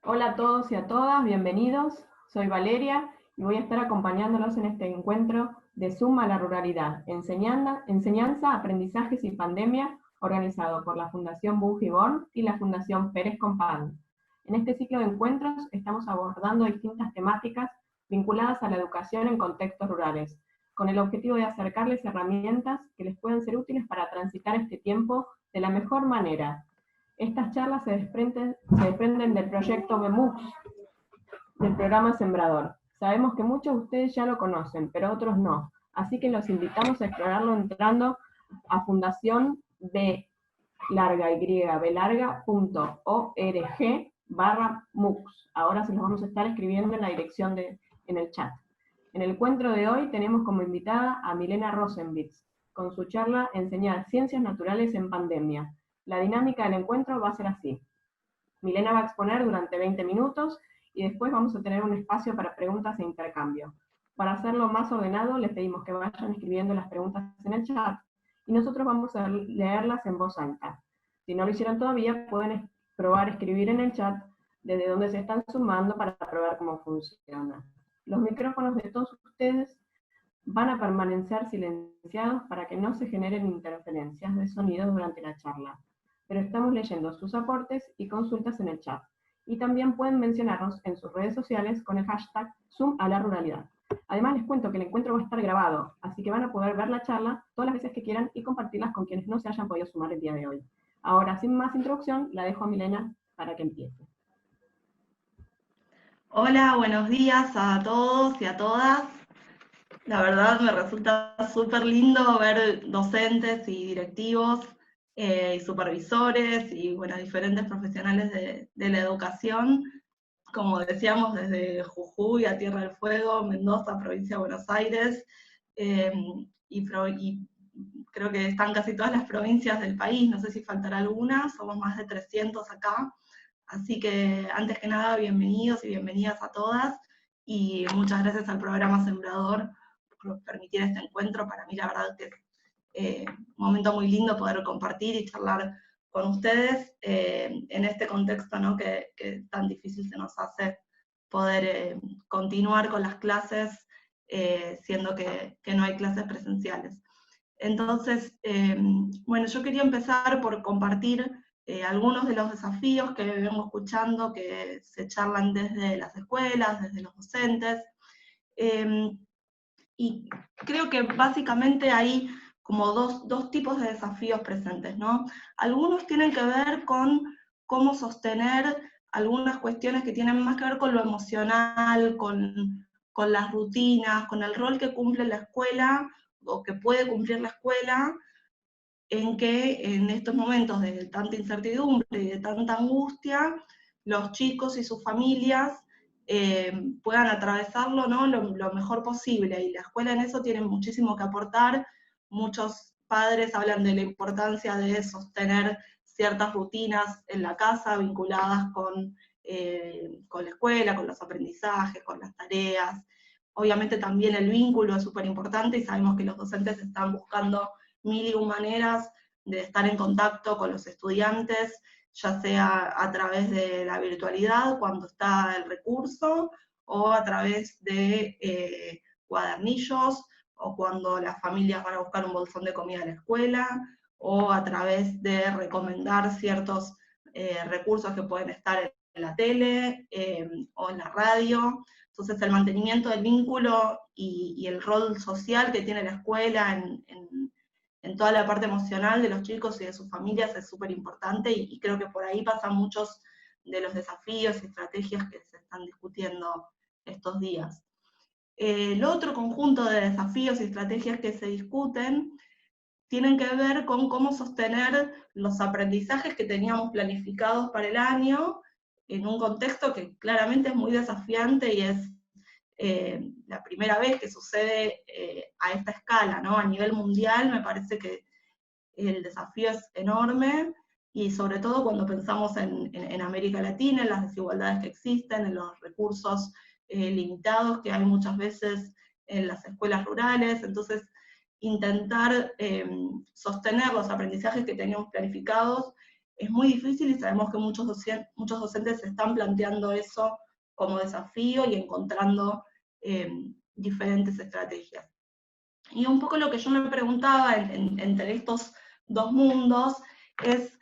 Hola a todos y a todas, bienvenidos. Soy Valeria y voy a estar acompañándolos en este encuentro de Zoom a la ruralidad, enseñanza, aprendizajes y pandemia, organizado por la Fundación Bungibón y la Fundación Pérez Compán. En este ciclo de encuentros estamos abordando distintas temáticas vinculadas a la educación en contextos rurales, con el objetivo de acercarles herramientas que les puedan ser útiles para transitar este tiempo de la mejor manera. Estas charlas se desprenden del proyecto BEMUX, del programa Sembrador. Sabemos que muchos de ustedes ya lo conocen, pero otros no. Así que los invitamos a explorarlo entrando a Fundación B larga y blarga.org/MUX. Ahora se los vamos a estar escribiendo en la dirección en el chat. En el encuentro de hoy tenemos como invitada a Milena Rosenbitz, con su charla Enseñar Ciencias Naturales en Pandemia. La dinámica del encuentro va a ser así. Milena va a exponer durante 20 minutos y después vamos a tener un espacio para preguntas e intercambio. Para hacerlo más ordenado, les pedimos que vayan escribiendo las preguntas en el chat y nosotros vamos a leerlas en voz alta. Si no lo hicieron todavía, pueden probar escribir en el chat desde donde se están sumando para probar cómo funciona. Los micrófonos de todos ustedes van a permanecer silenciados para que no se generen interferencias de sonido durante la charla, pero estamos leyendo sus aportes y consultas en el chat. Y también pueden mencionarnos en sus redes sociales con el hashtag Zoom a la ruralidad. Además les cuento que el encuentro va a estar grabado, así que van a poder ver la charla todas las veces que quieran y compartirlas con quienes no se hayan podido sumar el día de hoy. Ahora, sin más introducción, la dejo a Milena para que empiece. Hola, buenos días a todos y a todas. La verdad me resulta súper lindo ver docentes y directivos y supervisores y bueno, diferentes profesionales de la educación, como decíamos, desde Jujuy a Tierra del Fuego, Mendoza, provincia de Buenos Aires, eh, y creo que están casi todas las provincias del país, no sé si faltará alguna, somos más de 300 acá. Así que, antes que nada, bienvenidos y bienvenidas a todas, y muchas gracias al programa Sembrador por permitir este encuentro. Para mí, la verdad que es un momento muy lindo poder compartir y charlar con ustedes en este contexto, ¿no? que tan difícil se nos hace poder continuar con las clases, siendo que no hay clases presenciales. Entonces, bueno, yo quería empezar por compartir algunos de los desafíos que vengo escuchando, que se charlan desde las escuelas, desde los docentes, y creo que básicamente hay como dos tipos de desafíos presentes, ¿no? Algunos tienen que ver con cómo sostener algunas cuestiones que tienen más que ver con lo emocional, con las rutinas, con el rol que cumple la escuela, o que puede cumplir la escuela, en que en estos momentos de tanta incertidumbre y de tanta angustia, los chicos y sus familias puedan atravesarlo, ¿no? lo mejor posible. Y la escuela en eso tiene muchísimo que aportar. Muchos padres hablan de la importancia de sostener ciertas rutinas en la casa vinculadas con la escuela, con los aprendizajes, con las tareas. Obviamente también el vínculo es súper importante y sabemos que los docentes están buscando mil y un maneras de estar en contacto con los estudiantes, ya sea a través de la virtualidad, cuando está el recurso, o a través de cuadernillos, o cuando las familias van a buscar un bolsón de comida a la escuela, o a través de recomendar ciertos recursos que pueden estar en la tele o en la radio. Entonces el mantenimiento del vínculo y el rol social que tiene la escuela en toda la parte emocional de los chicos y de sus familias es súper importante, y creo que por ahí pasan muchos de los desafíos y estrategias que se están discutiendo estos días. El otro conjunto de desafíos y estrategias que se discuten tienen que ver con cómo sostener los aprendizajes que teníamos planificados para el año en un contexto que claramente es muy desafiante y es la primera vez que sucede a esta escala, ¿no? A nivel mundial me parece que el desafío es enorme, y sobre todo cuando pensamos en América Latina, en las desigualdades que existen, en los recursos limitados que hay muchas veces en las escuelas rurales. Entonces, intentar sostener los aprendizajes que teníamos planificados es muy difícil y sabemos que muchos docentes se están planteando eso como desafío y encontrando diferentes estrategias. Y un poco lo que yo me preguntaba entre estos dos mundos es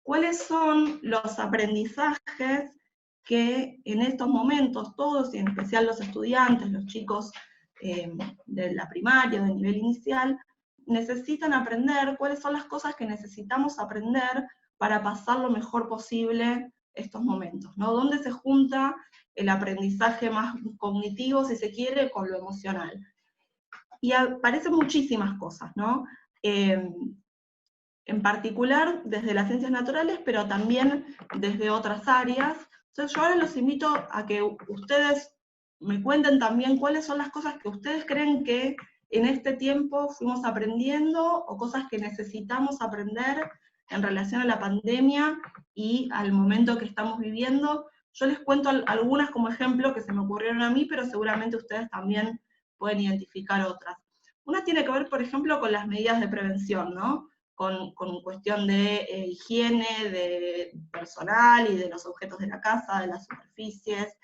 cuáles son los aprendizajes que en estos momentos todos, y en especial los estudiantes, los chicos de la primaria, del nivel inicial, necesitan aprender, cuáles son las cosas que necesitamos aprender para pasar lo mejor posible estos momentos, ¿no? ¿Dónde se junta el aprendizaje más cognitivo, si se quiere, con lo emocional? Y aparecen muchísimas cosas, ¿no? En particular desde las ciencias naturales, pero también desde otras áreas. Entonces yo ahora los invito a que ustedes me cuenten también cuáles son las cosas que ustedes creen que en este tiempo fuimos aprendiendo, o cosas que necesitamos aprender en relación a la pandemia y al momento que estamos viviendo. Yo les cuento algunas como ejemplo que se me ocurrieron a mí, pero seguramente ustedes también pueden identificar otras. Una tiene que ver, por ejemplo, con las medidas de prevención, ¿no? Con cuestión de higiene, de personal y de los objetos de la casa, de las superficies,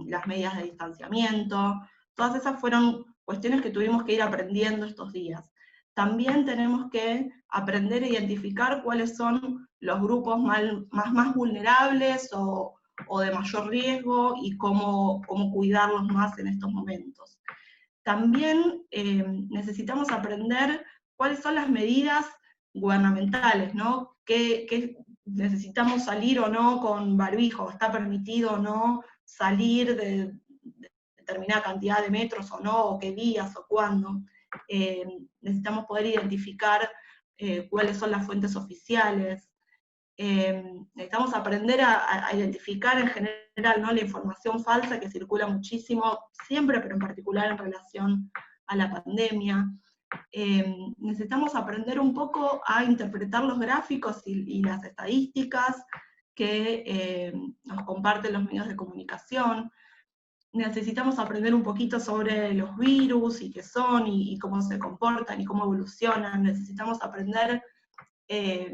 las medidas de distanciamiento. Todas esas fueron cuestiones que tuvimos que ir aprendiendo estos días. También tenemos que aprender a identificar cuáles son los grupos más vulnerables o de mayor riesgo y cómo cuidarlos más en estos momentos. También necesitamos aprender cuáles son las medidas gubernamentales, ¿no? ¿Qué necesitamos salir o no con barbijo? ¿Está permitido o no salir de determinada cantidad de metros o no? ¿O qué días o cuándo? Necesitamos poder identificar cuáles son las fuentes oficiales. Necesitamos aprender a identificar en general, ¿no?, la información falsa que circula muchísimo, siempre, pero en particular en relación a la pandemia. Necesitamos aprender un poco a interpretar los gráficos y las estadísticas que nos comparten los medios de comunicación. Necesitamos aprender un poquito sobre los virus y qué son, y cómo se comportan y cómo evolucionan. Necesitamos aprender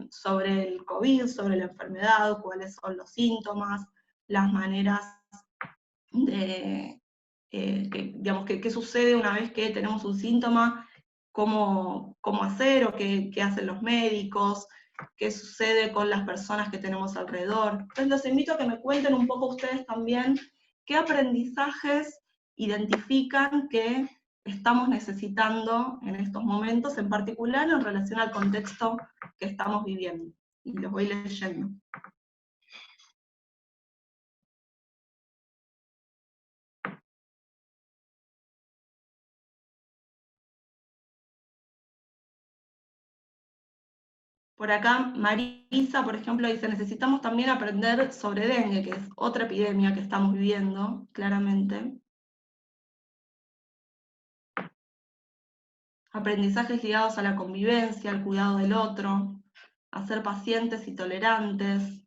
sobre el COVID, sobre la enfermedad, cuáles son los síntomas, las maneras de, qué sucede una vez que tenemos un síntoma, cómo hacer o qué hacen los médicos, qué sucede con las personas que tenemos alrededor. Entonces los invito a que me cuenten un poco ustedes también qué aprendizajes identifican que estamos necesitando en estos momentos, en particular en relación al contexto que estamos viviendo. Y los voy leyendo. Por acá Marisa, por ejemplo, dice, necesitamos también aprender sobre dengue, que es otra epidemia que estamos viviendo, claramente. Aprendizajes ligados a la convivencia, al cuidado del otro, a ser pacientes y tolerantes,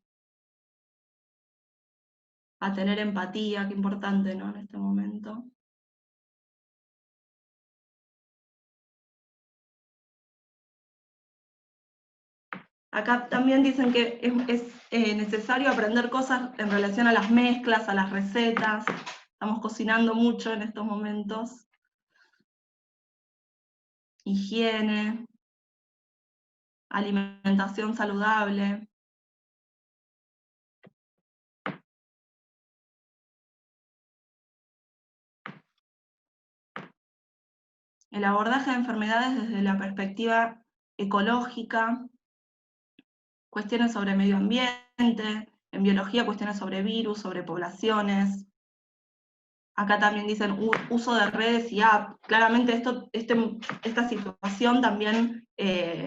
a tener empatía, qué importante, ¿no?, en este momento. Acá también dicen que es necesario aprender cosas en relación a las mezclas, a las recetas. Estamos cocinando mucho en estos momentos. Higiene, alimentación saludable. El abordaje de enfermedades desde la perspectiva ecológica, cuestiones sobre medio ambiente, en biología cuestiones sobre virus, sobre poblaciones. Acá también dicen uso de redes y apps. Claramente esta situación también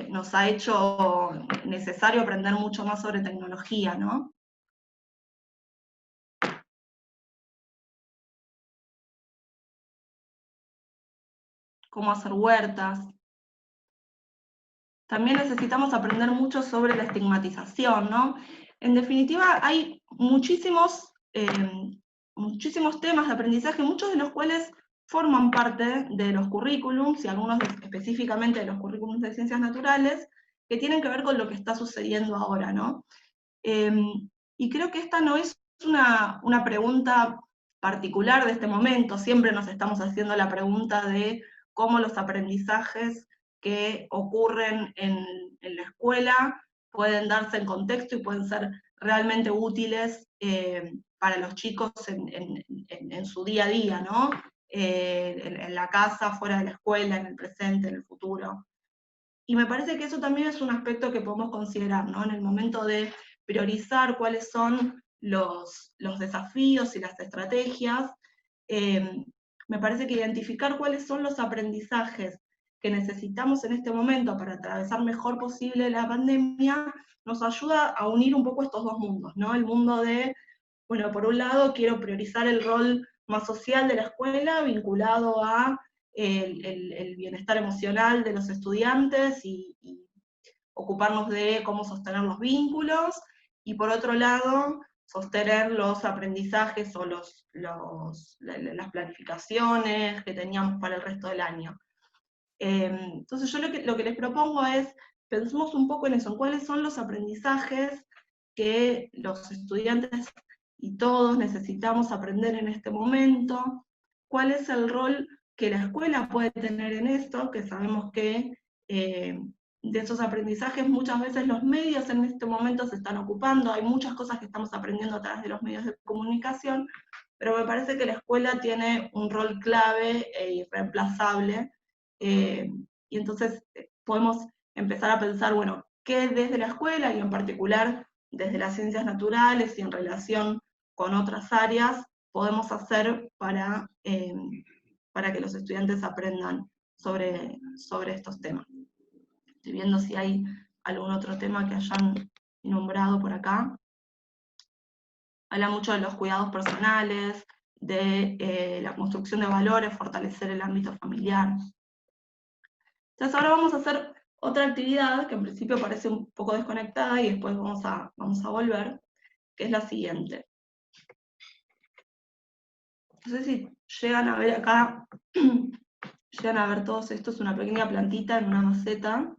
nos ha hecho necesario aprender mucho más sobre tecnología, ¿no? Cómo hacer huertas. También necesitamos aprender mucho sobre la estigmatización, ¿no? En definitiva, hay muchísimos temas de aprendizaje, muchos de los cuales forman parte de los currículums, y algunos específicamente de los currículums de ciencias naturales, que tienen que ver con lo que está sucediendo ahora, ¿no? Y creo que esta no es una pregunta particular de este momento, siempre nos estamos haciendo la pregunta de cómo los aprendizajes que ocurren en la escuela pueden darse en contexto y pueden ser realmente útiles para los chicos en su día a día, ¿no? En la casa, fuera de la escuela, en el presente, en el futuro. Y me parece que eso también es un aspecto que podemos considerar, ¿no? En el momento de priorizar cuáles son los desafíos y las estrategias, me parece que identificar cuáles son los aprendizajes que necesitamos en este momento para atravesar mejor posible la pandemia, nos ayuda a unir un poco estos dos mundos, ¿no? El mundo de, bueno, por un lado quiero priorizar el rol más social de la escuela vinculado a el bienestar emocional de los estudiantes y ocuparnos de cómo sostener los vínculos, y por otro lado, sostener los aprendizajes o las planificaciones que teníamos para el resto del año. Entonces yo lo que les propongo es, pensemos un poco en eso, en cuáles son los aprendizajes que los estudiantes y todos necesitamos aprender en este momento, cuál es el rol que la escuela puede tener en esto, que sabemos que de esos aprendizajes muchas veces los medios en este momento se están ocupando, hay muchas cosas que estamos aprendiendo a través de los medios de comunicación, pero me parece que la escuela tiene un rol clave e irreemplazable, y entonces podemos empezar a pensar, bueno, qué desde la escuela y en particular desde las ciencias naturales y en relación con otras áreas podemos hacer para que los estudiantes aprendan sobre estos temas. Estoy viendo si hay algún otro tema que hayan nombrado por acá. Habla mucho de los cuidados personales, de la construcción de valores, fortalecer el ámbito familiar. Entonces ahora vamos a hacer otra actividad que en principio parece un poco desconectada y después vamos a volver, que es la siguiente. No sé si llegan a ver acá, llegan a ver todos esto, es una pequeña plantita en una maceta.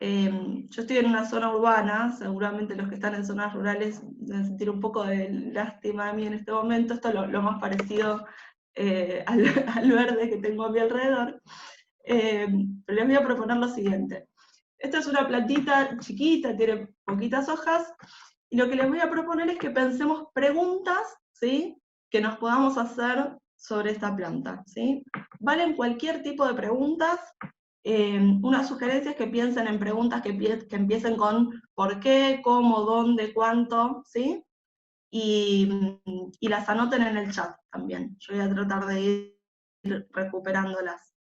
Yo estoy en una zona urbana, seguramente los que están en zonas rurales deben sentir un poco de lástima de mí en este momento, esto es lo más parecido al verde que tengo a mi alrededor. Pero les voy a proponer lo siguiente. Esta es una plantita chiquita, tiene poquitas hojas, y lo que les voy a proponer es que pensemos preguntas, ¿sí?, que nos podamos hacer sobre esta planta, ¿sí? Valen cualquier tipo de preguntas. Una sugerencia es que piensen en preguntas que empiecen con por qué, cómo, dónde, cuánto, ¿sí? Y las anoten en el chat también. Yo voy a tratar de ir recuperándolas.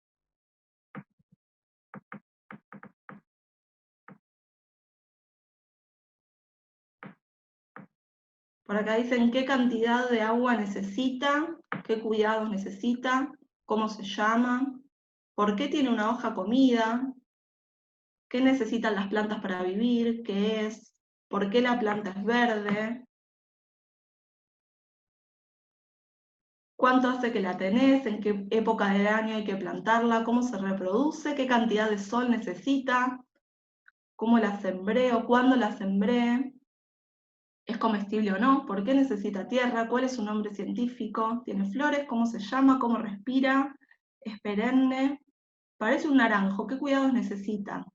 Por acá dicen qué cantidad de agua necesita, qué cuidados necesita, cómo se llama, por qué tiene una hoja comida, qué necesitan las plantas para vivir, qué es, por qué la planta es verde, cuánto hace que la tenés, en qué época del año hay que plantarla, cómo se reproduce, qué cantidad de sol necesita, cómo la sembré o cuándo la sembré, es comestible o no, por qué necesita tierra, cuál es su nombre científico, tiene flores, cómo se llama, cómo respira, es perenne, parece un naranjo, qué cuidados necesita,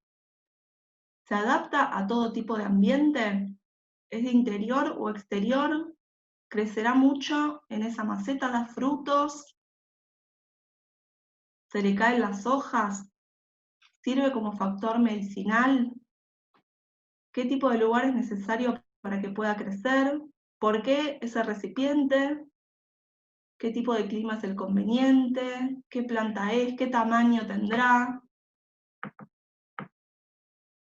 se adapta a todo tipo de ambiente, es de interior o exterior, crecerá mucho en esa maceta, da frutos, se le caen las hojas, sirve como factor medicinal, qué tipo de lugar es necesario para que pueda crecer, por qué ese recipiente, qué tipo de clima es el conveniente, qué planta es, qué tamaño tendrá,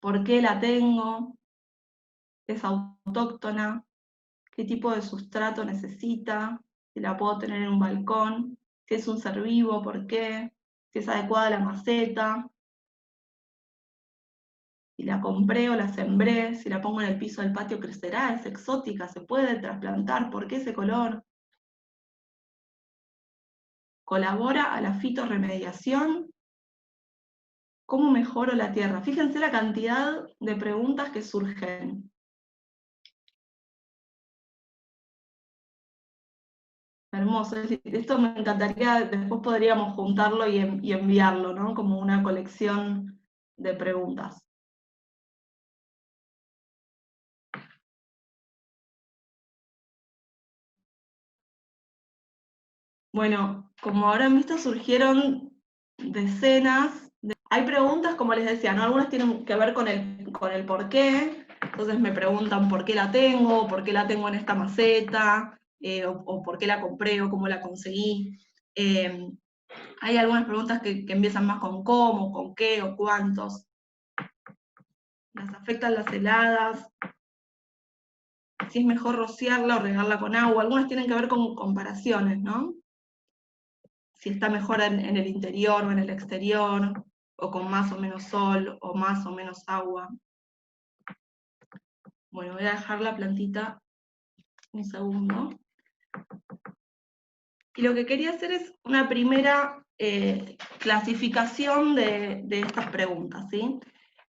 por qué la tengo, es autóctona, qué tipo de sustrato necesita, si la puedo tener en un balcón, si es un ser vivo, por qué, si es adecuada la maceta, si la compré o la sembré, si la pongo en el piso del patio crecerá, es exótica, se puede trasplantar, ¿por qué ese color? Colabora a la fitorremediación, ¿Cómo mejoro la tierra? Fíjense la cantidad de preguntas que surgen. Hermoso, esto me encantaría, después podríamos juntarlo y enviarlo, ¿no? Como una colección de preguntas. Bueno, como habrán visto, surgieron decenas. Hay preguntas, como les decía, ¿no? Algunas tienen que ver con el por qué. Entonces me preguntan por qué la tengo en esta maceta, o por qué la compré, o cómo la conseguí. Hay algunas preguntas que empiezan más con cómo, con qué o cuántos. Las afectan las heladas, si es mejor rociarla o regarla con agua. Algunas tienen que ver con comparaciones, ¿no? Si está mejor en el interior o en el exterior, o con más o menos sol, o más o menos agua. Bueno, voy a dejar la plantita un segundo. Y lo que quería hacer es una primera clasificación de estas preguntas, ¿sí?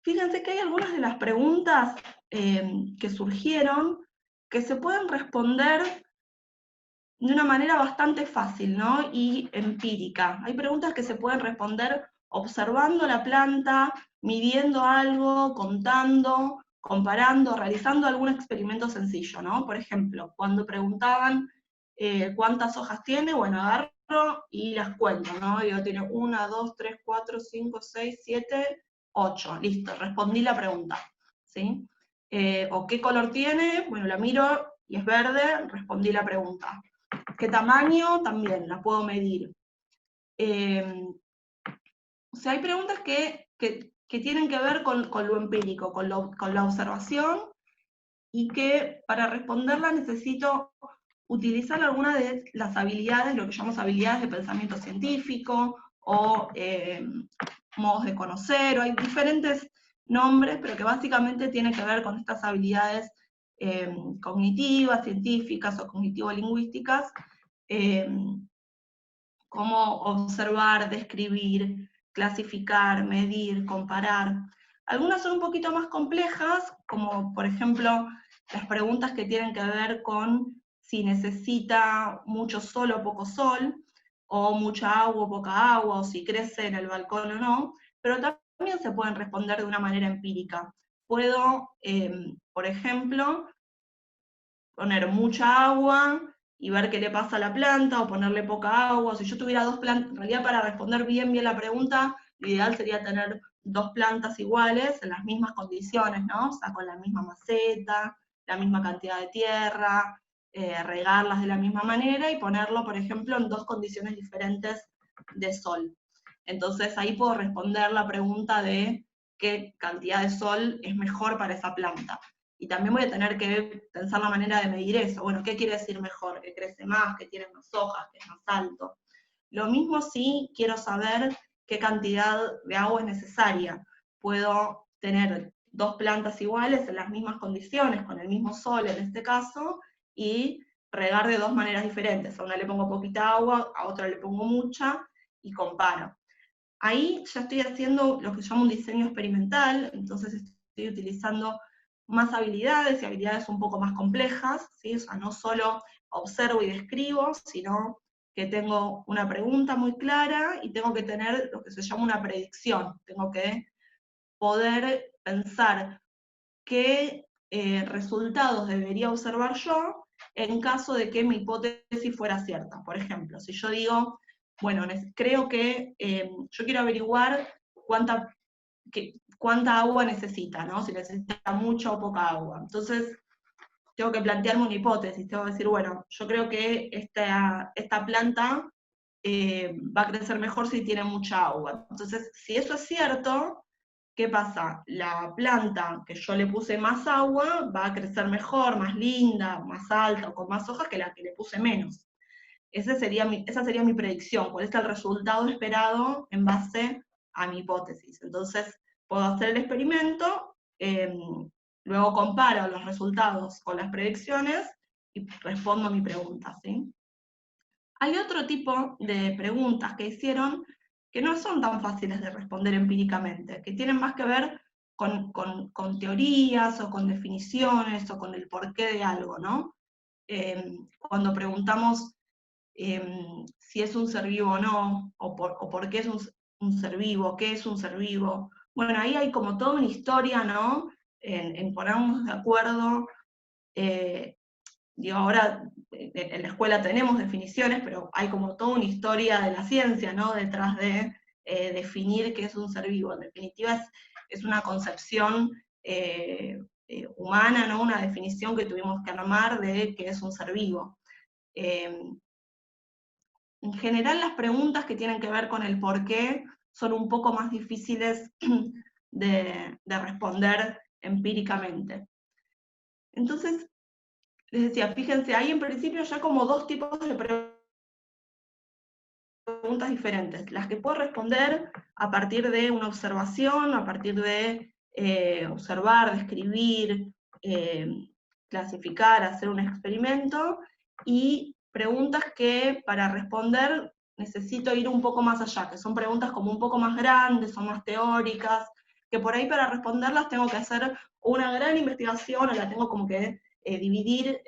Fíjense que hay algunas de las preguntas que surgieron que se pueden responder de una manera bastante fácil, ¿no? Y empírica. Hay preguntas que se pueden responder observando la planta, midiendo algo, contando, comparando, realizando algún experimento sencillo, ¿no? Por ejemplo, cuando preguntaban cuántas hojas tiene, bueno, agarro y las cuento, ¿no? Digo, tiene 1, 2, 3, 4, 5, 6, 7, 8. Listo, respondí la pregunta, ¿sí? O qué color tiene, bueno, la miro y es verde, respondí la pregunta. ¿Qué tamaño? También la puedo medir. O sea, hay preguntas que tienen que ver con lo empírico, con la observación, y que para responderla necesito utilizar algunas de las habilidades, lo que llamamos habilidades de pensamiento científico, o modos de conocer, o hay diferentes nombres, pero que básicamente tienen que ver con estas habilidades cognitivas, científicas o cognitivo-lingüísticas, como observar, describir, clasificar, medir, comparar. Algunas son un poquito más complejas, como por ejemplo las preguntas que tienen que ver con si necesita mucho sol o poco sol, o mucha agua o poca agua, o si crece en el balcón o no, pero también se pueden responder de una manera empírica. Puedo, por ejemplo, poner mucha agua y ver qué le pasa a la planta, o ponerle poca agua. Si yo tuviera dos plantas, en realidad para responder bien la pregunta, lo ideal sería tener dos plantas iguales, en las mismas condiciones, ¿no? O sea, con la misma maceta, la misma cantidad de tierra, regarlas de la misma manera, y ponerlo, por ejemplo, en dos condiciones diferentes de sol. Entonces ahí puedo responder la pregunta de qué cantidad de sol es mejor para esa planta. Y también voy a tener que pensar la manera de medir eso. Bueno, ¿qué quiere decir mejor? ¿Que crece más, que tiene más hojas, que es más alto? Lo mismo si quiero saber qué cantidad de agua es necesaria. Puedo tener dos plantas iguales en las mismas condiciones, con el mismo sol en este caso, y regar de dos maneras diferentes. A una le pongo poquita agua, a otra le pongo mucha, y comparo. Ahí ya estoy haciendo lo que se llama un diseño experimental, entonces estoy utilizando más habilidades, y habilidades un poco más complejas, ¿sí? O sea, no solo observo y describo, sino que tengo una pregunta muy clara y tengo que tener lo que se llama una predicción. Tengo que poder pensar qué resultados debería observar yo en caso de que mi hipótesis fuera cierta. Por ejemplo, si yo digo, bueno, creo que yo quiero averiguar cuánta agua necesita, ¿no? Si necesita mucha o poca agua. Entonces, tengo que plantearme una hipótesis, tengo que decir, bueno, yo creo que esta planta va a crecer mejor si tiene mucha agua. Entonces, si eso es cierto, ¿qué pasa? La planta que yo le puse más agua va a crecer mejor, más linda, más alta o con más hojas que la que le puse menos. Esa sería mi predicción, cuál es el resultado esperado en base a mi hipótesis. Entonces, puedo hacer el experimento, luego comparo los resultados con las predicciones y respondo mi pregunta, ¿sí? Hay otro tipo de preguntas que hicieron que no son tan fáciles de responder empíricamente, que tienen más que ver con teorías o con definiciones o con el porqué de algo, ¿no? Cuando preguntamos si es un ser vivo o no, o por qué es un ser vivo, qué es un ser vivo. Bueno, ahí hay como toda una historia, ¿no? En ponernos de acuerdo. Digo, ahora en la escuela tenemos definiciones, pero hay como toda una historia de la ciencia, ¿no? Detrás de definir qué es un ser vivo. En definitiva, es una concepción humana, ¿no? Una definición que tuvimos que armar de qué es un ser vivo. En general, las preguntas que tienen que ver con el por qué son un poco más difíciles de responder empíricamente. Entonces, les decía, fíjense, hay en principio ya como dos tipos de preguntas diferentes. Las que puedo responder a partir de una observación, a partir de observar, describir, clasificar, hacer un experimento, y preguntas que para responder necesito ir un poco más allá, que son preguntas como un poco más grandes, son más teóricas, que por ahí para responderlas tengo que hacer una gran investigación, o la tengo como que dividir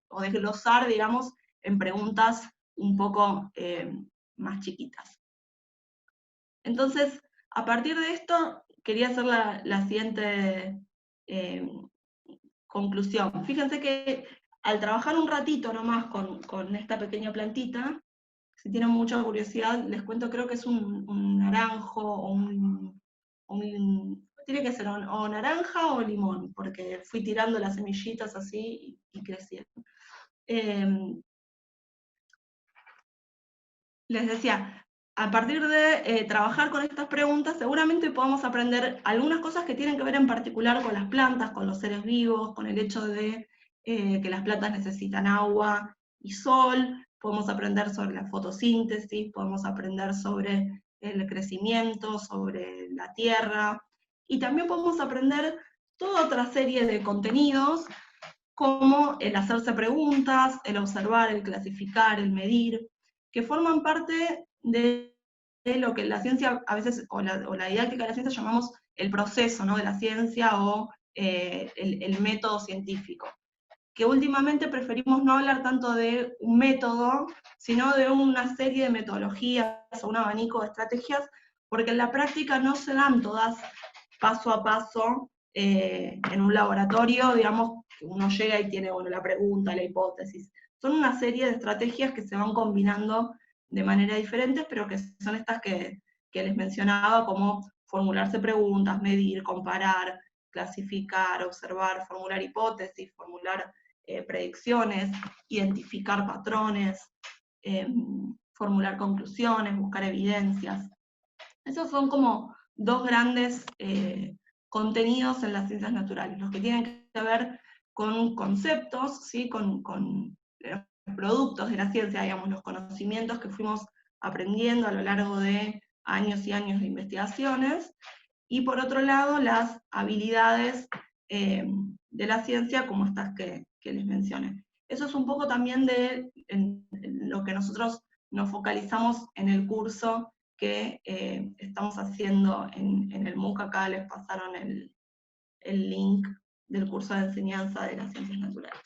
o desglosar, digamos, en preguntas un poco más chiquitas. Entonces, a partir de esto, quería hacer la siguiente conclusión. Fíjense que al trabajar un ratito nomás con esta pequeña plantita, si tienen mucha curiosidad, les cuento, creo que es un naranjo o tiene que ser o naranja o limón, porque fui tirando las semillitas así y crecieron. Les decía, a partir de trabajar con estas preguntas, seguramente podamos aprender algunas cosas que tienen que ver en particular con las plantas, con los seres vivos, con el hecho de que las plantas necesitan agua y sol, podemos aprender sobre la fotosíntesis, podemos aprender sobre el crecimiento, sobre la tierra, y también podemos aprender toda otra serie de contenidos, como el hacerse preguntas, el observar, el clasificar, el medir, que forman parte de lo que la ciencia, a veces, o la didáctica de la ciencia llamamos el proceso, ¿no? De la ciencia, o el método científico. Que últimamente preferimos no hablar tanto de un método, sino de una serie de metodologías o un abanico de estrategias, porque en la práctica no se dan todas paso a paso en un laboratorio, digamos, que uno llega y tiene, bueno, la pregunta, la hipótesis. Son una serie de estrategias que se van combinando de manera diferente, pero que son estas que les mencionaba, como formularse preguntas, medir, comparar, clasificar, observar, formular hipótesis, formular predicciones, identificar patrones, formular conclusiones, buscar evidencias. Esos son como dos grandes contenidos en las ciencias naturales, los que tienen que ver con conceptos, ¿sí? con los productos de la ciencia, digamos, los conocimientos que fuimos aprendiendo a lo largo de años y años de investigaciones, y por otro lado las habilidades de la ciencia, como estas que les mencioné. Eso es un poco también de en lo que nosotros nos focalizamos en el curso que estamos haciendo en el MOOC. Acá les pasaron el link del curso de enseñanza de las ciencias naturales.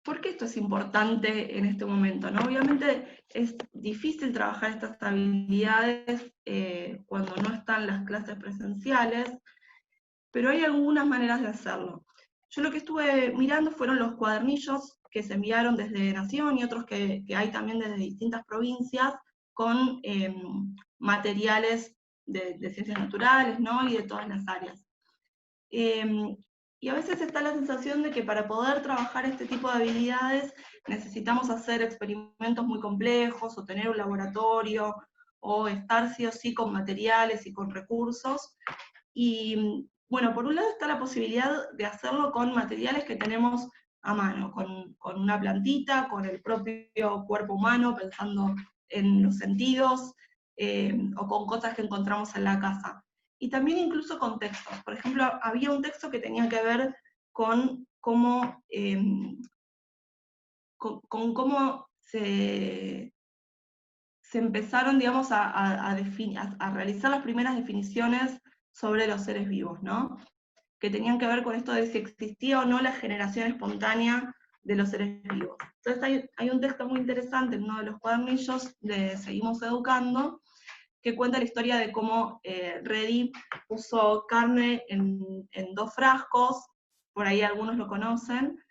¿Por qué esto es importante en este momento, ¿no? Obviamente es difícil trabajar estas habilidades cuando no están las clases presenciales, pero hay algunas maneras de hacerlo. Yo lo que estuve mirando fueron los cuadernillos que se enviaron desde Nación y otros que hay también desde distintas provincias con materiales de ciencias naturales, ¿no? Y de todas las áreas. Y a veces está la sensación de que para poder trabajar este tipo de habilidades necesitamos hacer experimentos muy complejos, o tener un laboratorio, o estar sí o sí con materiales y con recursos. Y bueno, por un lado está la posibilidad de hacerlo con materiales que tenemos a mano, con una plantita, con el propio cuerpo humano, pensando en los sentidos, o con cosas que encontramos en la casa. Y también incluso con textos. Por ejemplo, había un texto que tenía que ver con cómo, con cómo se se empezaron, digamos, a realizar las primeras definiciones sobre los seres vivos, ¿no? Que tenían que ver con esto de si existía o no la generación espontánea de los seres vivos. Entonces hay un texto muy interesante en uno de los cuadernillos de Seguimos Educando, que cuenta la historia de cómo Redi puso carne en 2 frascos, por ahí algunos lo conocen,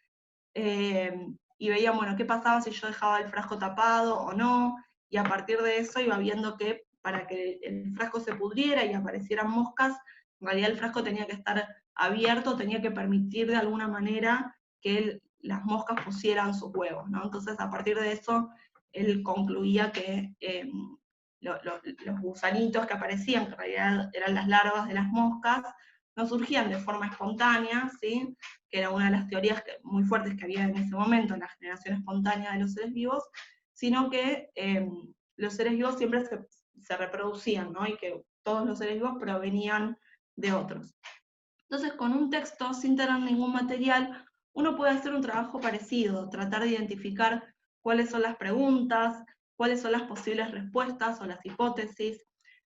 y veían, bueno, qué pasaba si yo dejaba el frasco tapado o no, y a partir de eso iba viendo que para que el frasco se pudriera y aparecieran moscas, en realidad el frasco tenía que estar abierto, tenía que permitir de alguna manera que las moscas pusieran sus huevos, ¿no? Entonces, a partir de eso, él concluía que los gusanitos que aparecían, que en realidad eran las larvas de las moscas, no surgían de forma espontánea, ¿sí? Que era una de las teorías muy fuertes que había en ese momento, en la generación espontánea de los seres vivos, sino que los seres vivos siempre se reproducían, ¿no? Y que todos los seres vivos provenían de otros. Entonces, con un texto, sin tener ningún material, uno puede hacer un trabajo parecido, tratar de identificar cuáles son las preguntas, cuáles son las posibles respuestas o las hipótesis,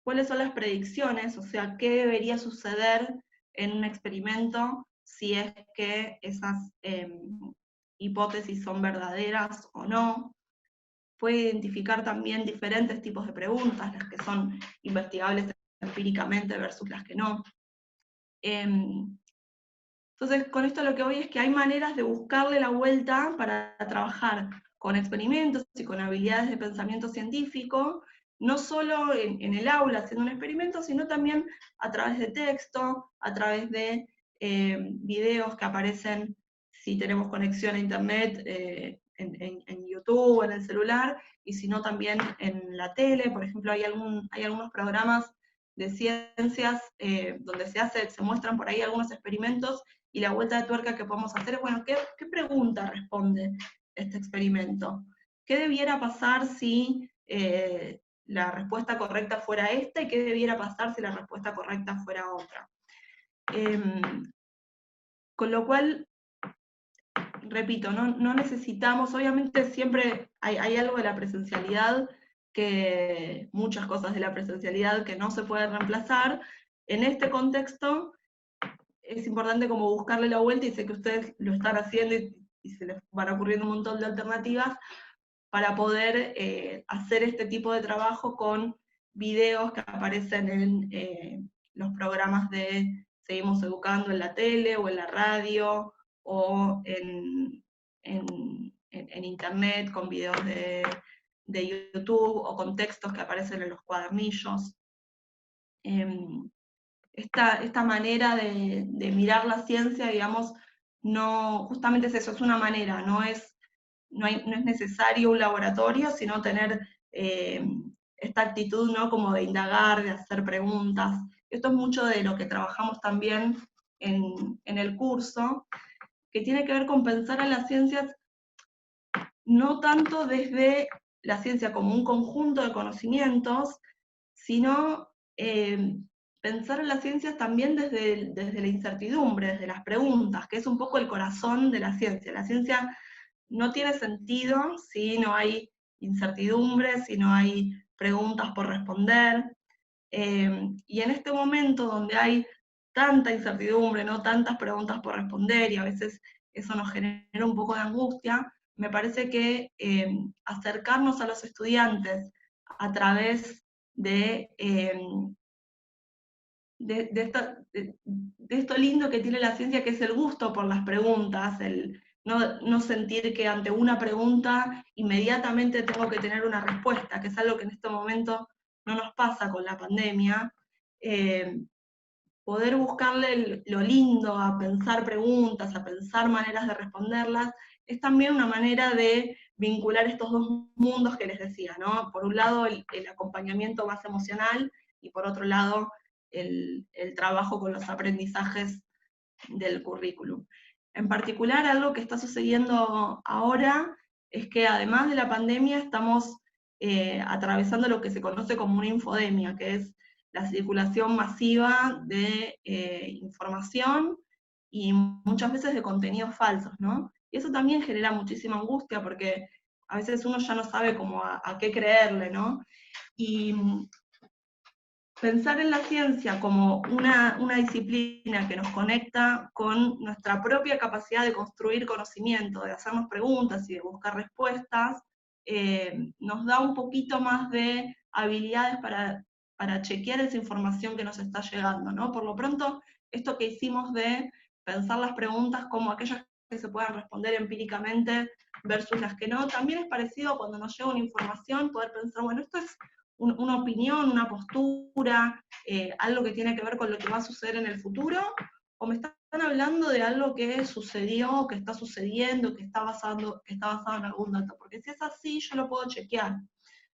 cuáles son las predicciones, o sea, qué debería suceder en un experimento si es que esas hipótesis son verdaderas o no. Puede identificar también diferentes tipos de preguntas, las que son investigables empíricamente versus las que no. Entonces, con esto lo que voy es que hay maneras de buscarle la vuelta para trabajar con experimentos y con habilidades de pensamiento científico, no solo en el aula haciendo un experimento, sino también a través de texto, a través de videos que aparecen si tenemos conexión a internet en YouTube o en el celular, y si no también en la tele. Por ejemplo, hay algunos programas de ciencias donde se muestran por ahí algunos experimentos, y la vuelta de tuerca que podemos hacer es, bueno, ¿qué pregunta responde este experimento? ¿Qué debiera pasar si la respuesta correcta fuera esta, y qué debiera pasar si la respuesta correcta fuera otra? Con lo cual, repito, no necesitamos, obviamente siempre hay algo de la presencialidad, muchas cosas de la presencialidad que no se pueden reemplazar. En este contexto es importante como buscarle la vuelta, y sé que ustedes lo están haciendo y se les van ocurriendo un montón de alternativas para poder hacer este tipo de trabajo con videos que aparecen en los programas de Seguimos Educando en la tele o en la radio, o en internet con videos de YouTube, o con textos que aparecen en los cuadernillos. Esta manera de mirar la ciencia, digamos, justamente es eso, es una manera, no es necesario un laboratorio, sino tener esta actitud, ¿no? Como de indagar, de hacer preguntas. Esto es mucho de lo que trabajamos también en el curso, que tiene que ver con pensar en las ciencias no tanto desde la ciencia como un conjunto de conocimientos, sino pensar en las ciencias también desde la incertidumbre, desde las preguntas, que es un poco el corazón de la ciencia. La ciencia no tiene sentido si no hay incertidumbre, si no hay preguntas por responder. Y en este momento donde hay tanta incertidumbre, ¿no? Tantas preguntas por responder, y a veces eso nos genera un poco de angustia, me parece que acercarnos a los estudiantes a través de esto lindo que tiene la ciencia, que es el gusto por las preguntas, el no sentir que ante una pregunta inmediatamente tengo que tener una respuesta, que es algo que en este momento no nos pasa con la pandemia. Poder buscarle lo lindo a pensar preguntas, a pensar maneras de responderlas, es también una manera de vincular estos dos mundos que les decía, ¿no? Por un lado el acompañamiento más emocional, y por otro lado el trabajo con los aprendizajes del currículum. En particular, algo que está sucediendo ahora es que además de la pandemia estamos atravesando lo que se conoce como una infodemia, que es la circulación masiva de información y muchas veces de contenidos falsos, ¿no? Y eso también genera muchísima angustia, porque a veces uno ya no sabe cómo a qué creerle, ¿no? Y pensar en la ciencia como una disciplina que nos conecta con nuestra propia capacidad de construir conocimiento, de hacernos preguntas y de buscar respuestas, nos da un poquito más de habilidades para chequear esa información que nos está llegando, ¿no? Por lo pronto, esto que hicimos de pensar las preguntas como aquellas que se puedan responder empíricamente versus las que no, también es parecido a cuando nos llega una información, poder pensar, bueno, esto es una opinión, una postura, algo que tiene que ver con lo que va a suceder en el futuro, o me están hablando de algo que sucedió, que está sucediendo, que está basado en algún dato. Porque si es así, yo lo puedo chequear.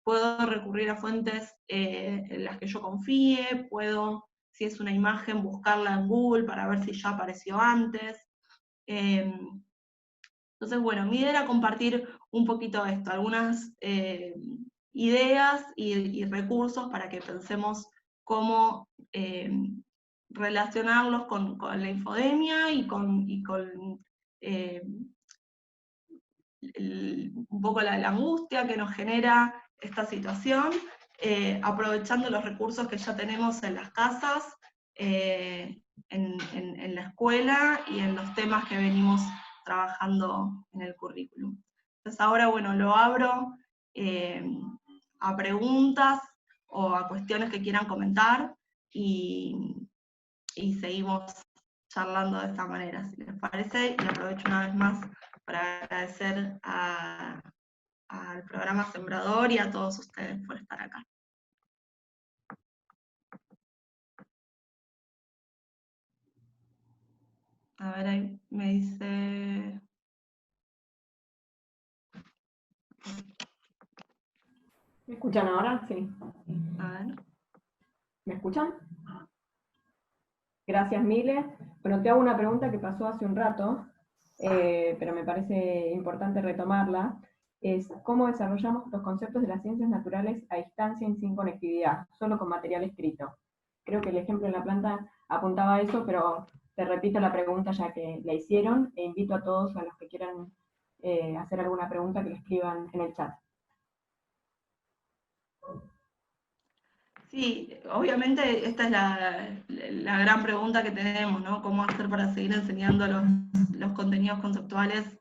Puedo recurrir a fuentes en las que yo confíe, puedo, si es una imagen, buscarla en Google para ver si ya apareció antes. Entonces, bueno, mi idea era compartir un poquito esto, algunas ideas y recursos para que pensemos cómo relacionarlos con la infodemia y con un poco la angustia que nos genera esta situación, aprovechando los recursos que ya tenemos en las casas, en la escuela y en los temas que venimos trabajando en el currículum. Entonces ahora, bueno, lo abro a preguntas o a cuestiones que quieran comentar y seguimos charlando de esta manera, si les parece, y aprovecho una vez más para agradecer al programa Sembrador y a todos ustedes por estar acá. A ver, ahí me dice... ¿Me escuchan ahora? Sí. A ver. ¿Me escuchan? Gracias, Mile. Bueno, te hago una pregunta que pasó hace un rato, pero me parece importante retomarla. Es cómo desarrollamos los conceptos de las ciencias naturales a distancia y sin conectividad, solo con material escrito. Creo que el ejemplo en la planta apuntaba a eso, pero te repito la pregunta ya que la hicieron e invito a todos a los que quieran hacer alguna pregunta que la escriban en el chat. Sí, obviamente esta es la gran pregunta que tenemos, ¿no? ¿Cómo hacer para seguir enseñando los contenidos conceptuales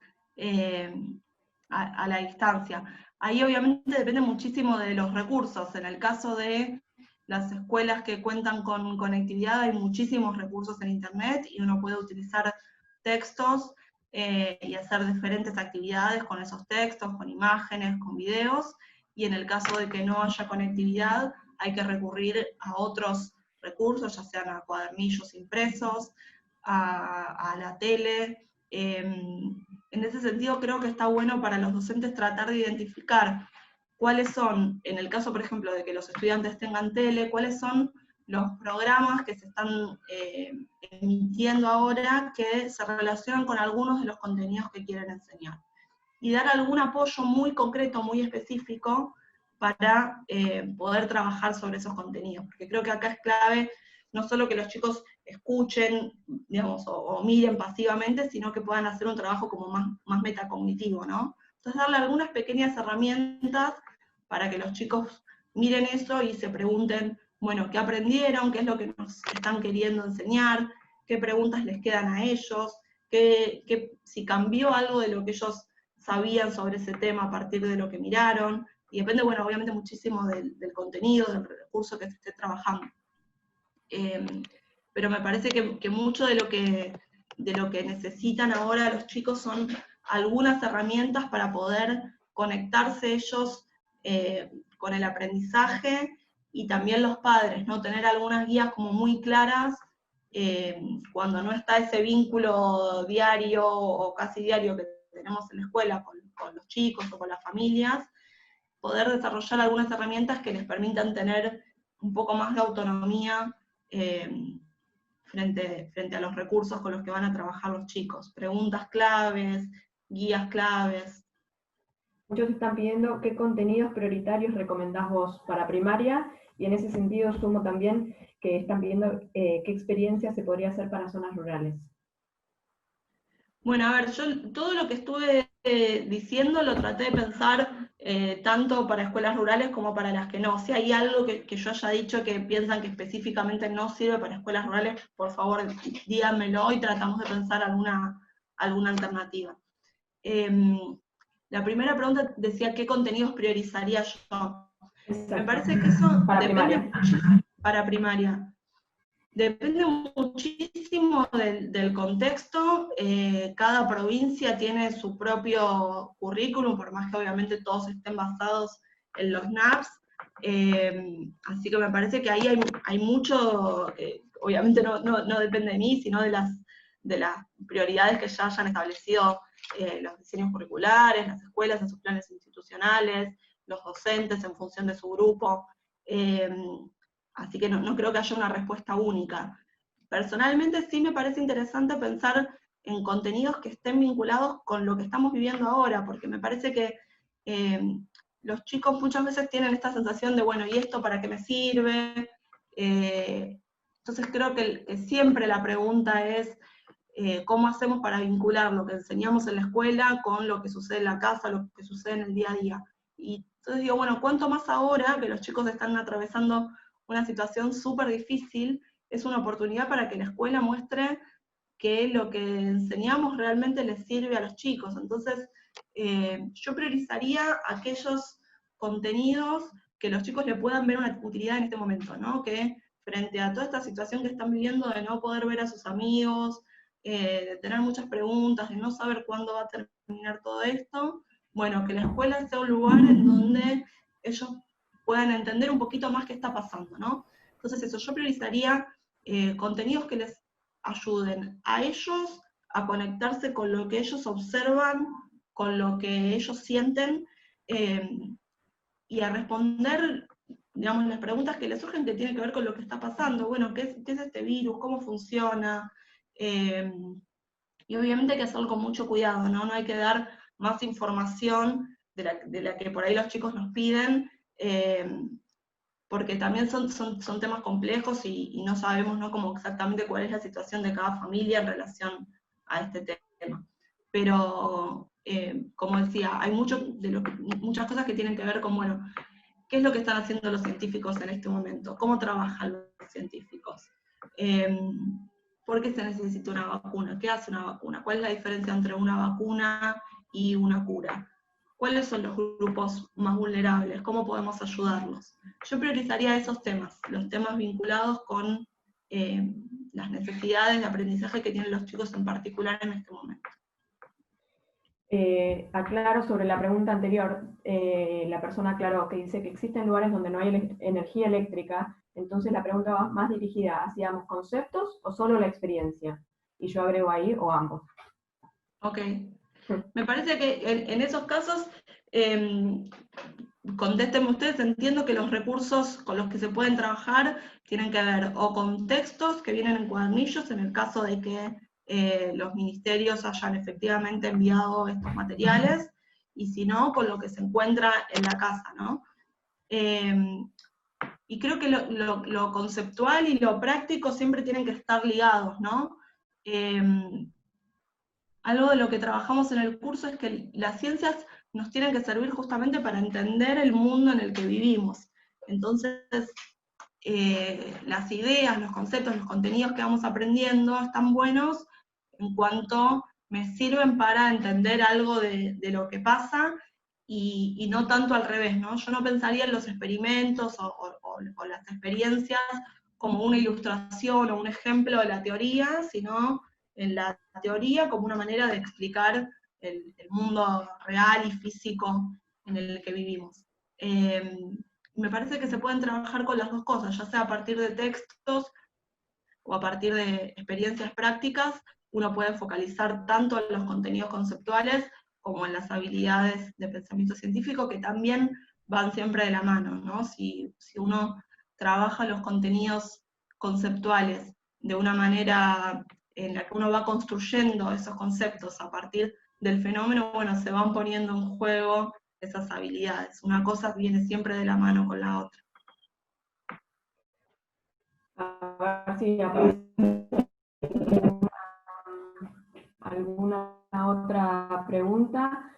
a la distancia? Ahí obviamente depende muchísimo de los recursos. En el caso de las escuelas que cuentan con conectividad, hay muchísimos recursos en Internet y uno puede utilizar textos y hacer diferentes actividades con esos textos, con imágenes, con videos. Y en el caso de que no haya conectividad, hay que recurrir a otros recursos, ya sean a cuadernillos impresos, a la tele. En ese sentido creo que está bueno para los docentes tratar de identificar cuáles son, en el caso por ejemplo de que los estudiantes tengan tele, cuáles son los programas que se están emitiendo ahora que se relacionan con algunos de los contenidos que quieren enseñar. Y dar algún apoyo muy concreto, muy específico, para poder trabajar sobre esos contenidos, porque creo que acá es clave no solo que los chicos escuchen, digamos, o miren pasivamente, sino que puedan hacer un trabajo como más metacognitivo, ¿no? Entonces darle algunas pequeñas herramientas para que los chicos miren eso y se pregunten, bueno, ¿qué aprendieron? ¿Qué es lo que nos están queriendo enseñar? ¿Qué preguntas les quedan a ellos? Si cambió algo de lo que ellos sabían sobre ese tema a partir de lo que miraron, y depende, bueno, obviamente muchísimo del contenido, del recurso que se esté trabajando. Pero me parece que mucho de lo que necesitan ahora los chicos son algunas herramientas para poder conectarse ellos con el aprendizaje, y también los padres, ¿no? Tener algunas guías como muy claras cuando no está ese vínculo diario o casi diario que tenemos en la escuela con los chicos o con las familias, poder desarrollar algunas herramientas que les permitan tener un poco más de autonomía frente a los recursos con los que van a trabajar los chicos. Preguntas claves, guías claves. Muchos están pidiendo qué contenidos prioritarios recomendás vos para primaria, y en ese sentido sumo también que están pidiendo qué experiencia se podría hacer para zonas rurales. Bueno, a ver, yo todo lo que estuve diciendo lo traté de pensar tanto para escuelas rurales como para las que no. Si hay algo que yo haya dicho que piensan que específicamente no sirve para escuelas rurales, por favor díganmelo y tratamos de pensar alguna alternativa. La primera pregunta decía qué contenidos priorizaría yo. Exacto. Me parece que eso para depende primaria. para primaria. Depende muchísimo del contexto. Cada provincia tiene su propio currículum, por más que obviamente todos estén basados en los NAPS. Así que me parece que ahí hay mucho, obviamente no depende de mí, sino de las prioridades que ya hayan establecido los diseños curriculares, las escuelas en sus planes institucionales, los docentes en función de su grupo. Así que no creo que haya una respuesta única. Personalmente sí me parece interesante pensar en contenidos que estén vinculados con lo que estamos viviendo ahora, porque me parece que los chicos muchas veces tienen esta sensación de, bueno, ¿y esto para qué me sirve? Entonces creo que siempre la pregunta es, ¿cómo hacemos para vincular lo que enseñamos en la escuela con lo que sucede en la casa, lo que sucede en el día a día? Y entonces digo, bueno, ¿cuánto más ahora que los chicos están atravesando una situación súper difícil? Es una oportunidad para que la escuela muestre que lo que enseñamos realmente les sirve a los chicos. Entonces, yo priorizaría aquellos contenidos que los chicos le puedan ver una utilidad en este momento, ¿no? Que frente a toda esta situación que están viviendo de no poder ver a sus amigos, de tener muchas preguntas, de no saber cuándo va a terminar todo esto, bueno, que la escuela sea un lugar en donde ellos puedan entender un poquito más qué está pasando, ¿no? Entonces eso, yo priorizaría contenidos que les ayuden a ellos a conectarse con lo que ellos observan, con lo que ellos sienten, y a responder, digamos, las preguntas que les surgen que tienen que ver con lo que está pasando. Bueno, ¿qué es este virus? ¿Cómo funciona? Y obviamente hay que hacerlo con mucho cuidado, ¿no? No hay que dar más información de la que por ahí los chicos nos piden, porque también son temas complejos y no sabemos, ¿no?, como exactamente cuál es la situación de cada familia en relación a este tema. Pero, como decía, hay muchas cosas que tienen que ver con, bueno, ¿qué es lo que están haciendo los científicos en este momento? ¿Cómo trabajan los científicos? ¿Por qué se necesita una vacuna? ¿Qué hace una vacuna? ¿Cuál es la diferencia entre una vacuna y una cura? ¿Cuáles son los grupos más vulnerables? ¿Cómo podemos ayudarlos? Yo priorizaría esos temas, los temas vinculados con las necesidades de aprendizaje que tienen los chicos en particular en este momento. Aclaro sobre la pregunta anterior, la persona aclaró que dice que existen lugares donde no hay energía eléctrica, entonces la pregunta va más dirigida hacia ambos conceptos o solo la experiencia. Y yo agrego ahí o ambos. Ok. Me parece que en esos casos, contéstenme ustedes, entiendo que los recursos con los que se pueden trabajar tienen que ver o con textos que vienen en cuadernillos, en el caso de que los ministerios hayan efectivamente enviado estos materiales, y si no, con lo que se encuentra en la casa, ¿no? Y creo que lo conceptual y lo práctico siempre tienen que estar ligados, ¿no? Algo de lo que trabajamos en el curso es que las ciencias nos tienen que servir justamente para entender el mundo en el que vivimos. Entonces, las ideas, los conceptos, los contenidos que vamos aprendiendo están buenos en cuanto me sirven para entender algo de lo que pasa y no tanto al revés, ¿no? Yo no pensaría en los experimentos o las experiencias como una ilustración o un ejemplo de la teoría, sino en la teoría como una manera de explicar el mundo real y físico en el que vivimos. Me parece que se pueden trabajar con las dos cosas, ya sea a partir de textos o a partir de experiencias prácticas. Uno puede focalizar tanto en los contenidos conceptuales como en las habilidades de pensamiento científico, que también van siempre de la mano, ¿no? Si uno trabaja los contenidos conceptuales de una manera en la que uno va construyendo esos conceptos a partir del fenómeno, bueno, se van poniendo en juego esas habilidades. Una cosa viene siempre de la mano con la otra. A ver si aparece alguna otra pregunta.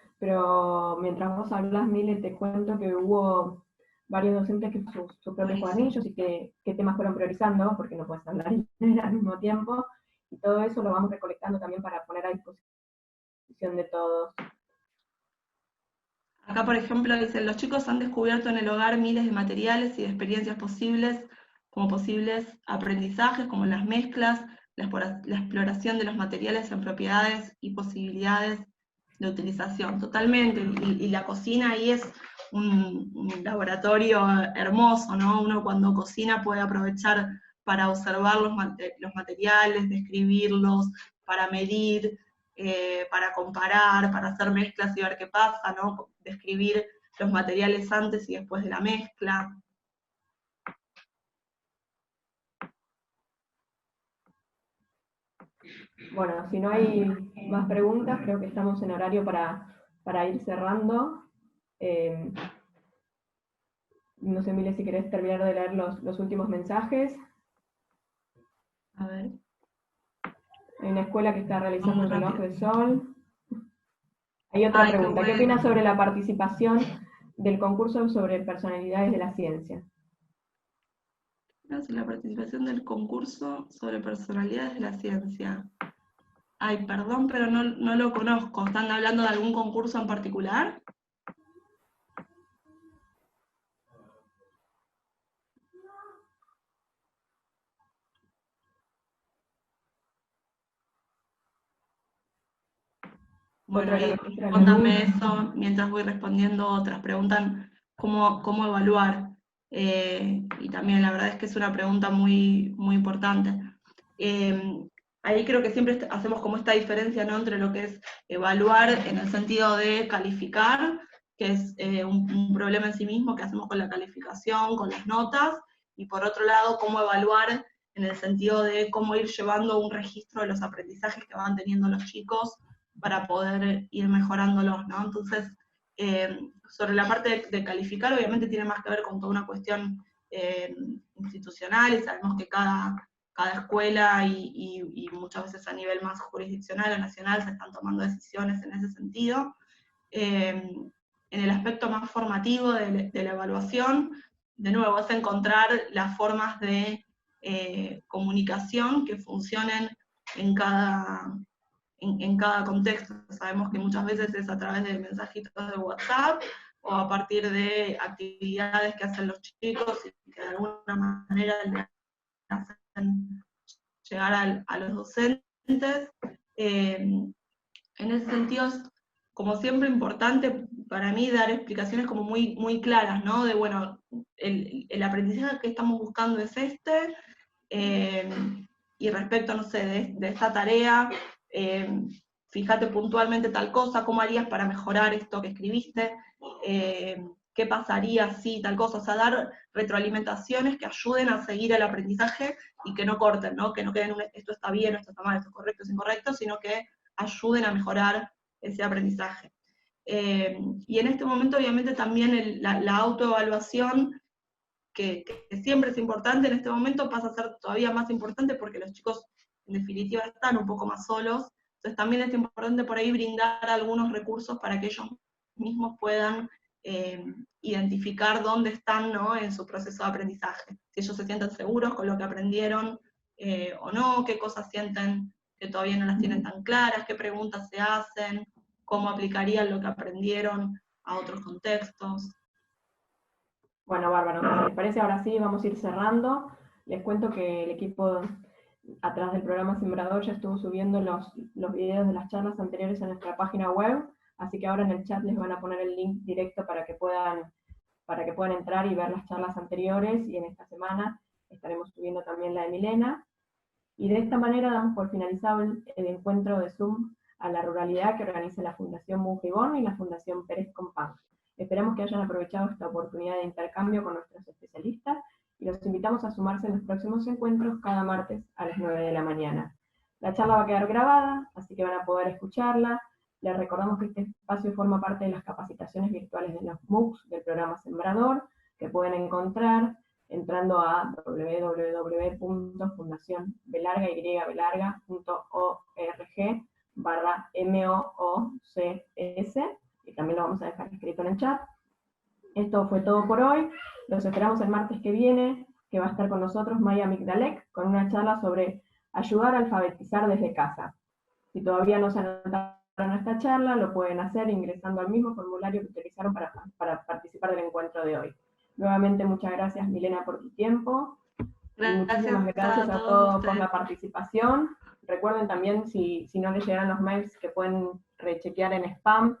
vos hablas, Mile, te cuento que hubo varios docentes que sus propios cuadernillos y qué temas fueron priorizando, porque no puedes hablar y leer al mismo tiempo, y todo eso lo vamos recolectando también para poner a disposición de todos. Acá, por ejemplo, dicen, los chicos han descubierto en el hogar miles de materiales y de experiencias posibles, como posibles aprendizajes, como las mezclas, la exploración de los materiales en propiedades y posibilidades de utilización. Totalmente, y la cocina ahí es un laboratorio hermoso, ¿no? Uno cuando cocina puede aprovechar para observar los materiales, describirlos, para medir, para comparar, para hacer mezclas y ver qué pasa, ¿no? Describir los materiales antes y después de la mezcla. Bueno, si no hay más preguntas, creo que estamos en horario para ir cerrando. No sé, Mile, si querés terminar de leer los últimos mensajes. A ver. Hay una escuela que está realizando un reloj de sol. Hay otra Ay, pregunta. qué ¿Qué opinas sobre la participación del concurso sobre personalidades de la ciencia? La participación del concurso sobre personalidades de la ciencia. Ay, perdón, pero no lo conozco. ¿Están hablando de algún concurso en particular? Bueno, ahí respóndame eso mientras voy respondiendo otras. Preguntan cómo evaluar. Y también la verdad es que es una pregunta muy, muy importante. Ahí creo que siempre hacemos como esta diferencia, ¿no?, entre lo que es evaluar en el sentido de calificar, que es un problema en sí mismo que hacemos con la calificación, con las notas, y por otro lado, cómo evaluar en el sentido de cómo ir llevando un registro de los aprendizajes que van teniendo los chicos para poder ir mejorándolos, ¿no? Entonces, sobre la parte de calificar, obviamente tiene más que ver con toda una cuestión institucional, y sabemos que cada escuela y muchas veces a nivel más jurisdiccional o nacional se están tomando decisiones en ese sentido. En el aspecto más formativo de la evaluación, de nuevo, es encontrar las formas de comunicación que funcionen en cada contexto. Sabemos que muchas veces es a través de mensajitos de WhatsApp o a partir de actividades que hacen los chicos y que de alguna manera le hacen llegar a los docentes. En ese sentido es, como siempre, importante para mí dar explicaciones como muy, muy claras, ¿no? De, bueno, el aprendizaje que estamos buscando es este, y respecto, no sé, de esta tarea, fíjate puntualmente tal cosa, cómo harías para mejorar esto que escribiste, qué pasaría si tal cosa, o sea, dar retroalimentaciones que ayuden a seguir el aprendizaje y que no corten, ¿no? Que no queden esto está bien, esto está mal, esto es correcto, es incorrecto, sino que ayuden a mejorar ese aprendizaje. Y en este momento, obviamente, también la autoevaluación, que siempre es importante, en este momento pasa a ser todavía más importante porque los chicos en definitiva están un poco más solos, entonces también es importante por ahí brindar algunos recursos para que ellos mismos puedan identificar dónde están, ¿no?, en su proceso de aprendizaje, si ellos se sienten seguros con lo que aprendieron o no, qué cosas sienten que todavía no las tienen tan claras, qué preguntas se hacen, cómo aplicarían lo que aprendieron a otros contextos. Bueno, bárbaro. Si les parece, ahora sí, vamos a ir cerrando. Les cuento que el equipo atrás del programa Sembrador ya estuvo subiendo los videos de las charlas anteriores a nuestra página web, así que ahora en el chat les van a poner el link directo para que puedan entrar y ver las charlas anteriores, y en esta semana estaremos subiendo también la de Milena. Y de esta manera damos por finalizado el encuentro de Zoom a la ruralidad que organiza la Fundación Mungibón y la Fundación Pérez Compán. Esperamos que hayan aprovechado esta oportunidad de intercambio con nuestros especialistas y los invitamos a sumarse en los próximos encuentros cada martes a las 9 de la mañana. La charla va a quedar grabada, así que van a poder escucharla. Les recordamos que este espacio forma parte de las capacitaciones virtuales de los MOOCs del programa Sembrador, que pueden encontrar entrando a www.fundacionbelarga.org/MOOCS, y también lo vamos a dejar escrito en el chat. Esto fue todo por hoy. Los esperamos el martes que viene, que va a estar con nosotros Maya Migdalek, con una charla sobre ayudar a alfabetizar desde casa. Si todavía no se anotaron a esta charla, lo pueden hacer ingresando al mismo formulario que utilizaron para participar del encuentro de hoy. Nuevamente, muchas gracias, Milena, por tu tiempo. Muchísimas gracias a todos por la participación. Recuerden también, si no les llegan los mails, que pueden rechequear en spam.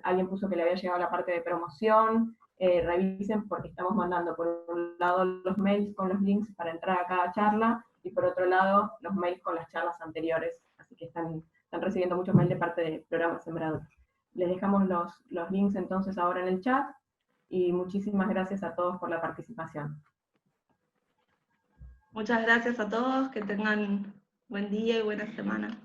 Alguien puso que le había llegado la parte de promoción. Revisen, porque estamos mandando por un lado los mails con los links para entrar a cada charla, y por otro lado los mails con las charlas anteriores. Así que están recibiendo muchos mails de parte del programa Sembrador. Les dejamos los links entonces ahora en el chat, y muchísimas gracias a todos por la participación. Muchas gracias a todos, que tengan buen día y buena semana.